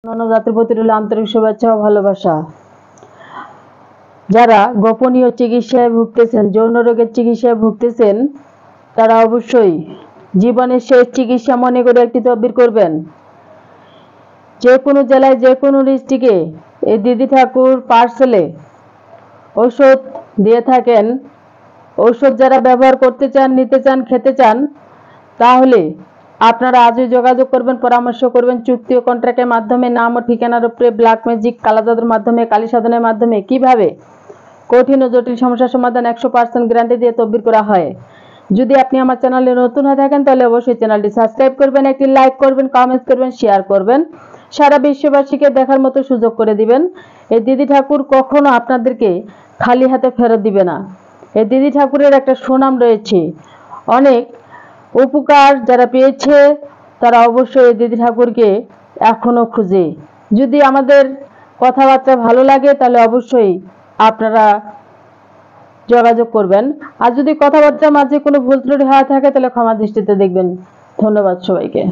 অন্যান্য জাতির প্রতি রইল আন্তরিক শুভেচ্ছা ও ভালোবাসা। যারা গোপনীয় চিকিৎসায় ভুগতেছেন, যৌন রোগের চিকিৎসায় ভুগতেছেন, তারা অবশ্যই জীবনের শেষ চিকিৎসা মনে করে একটি তদবির করবেন। যে কোনো জেলায় যে কোনো ডিস্ট্রিক্টে এই দিদি ঠাকুর পার্সেলে ঔষধ দিয়ে থাকেন। ঔষধ যারা ব্যবহার করতে চান, নিতে চান, খেতে চান, তাহলে আপনারা আজই যোগাযোগ করবেন, পরামর্শ করবেন। চুক্তি ও কন্ট্রাক্টের মাধ্যমে নাম ও ঠিকানার উপরে ব্ল্যাক ম্যাজিক, কালাজাদুর মাধ্যমে, কালী সাধনের মাধ্যমে কিভাবে কঠিন ও জটিল সমস্যার সমাধান 100% গ্যারান্টি দিয়ে তদবির করা হয়। যদি আপনি আমার চ্যানেলে নতুন হয়ে থাকেন তাহলে অবশ্যই চ্যানেলটি সাবস্ক্রাইব করবেন, একটি লাইক করবেন, কমেন্ট করবেন, শেয়ার করবেন, সারা বিশ্ববাসীকে দেখার মতো সুযোগ করে দিবেন। এই দিদি ঠাকুর কখনো আপনাদেরকে খালি হাতে ফেরত দিবে না। এই দিদি ঠাকুরের একটা সুনাম রয়েছে, অনেক উপকার যারা পেয়েছে তারা অবশ্যই দিদি ঠাকুরকে এখনো খুঁজে। যদি আমাদের কথাবার্তা ভালো লাগে তাহলে অবশ্যই আপনারা যোগাযোগ করবেন। আর যদি কথাবার্তার মাঝে কোনো ভুল ত্রুটি হয়ে থাকে তাহলে ক্ষমা দৃষ্টিতে দেখবেন। ধন্যবাদ সবাইকে।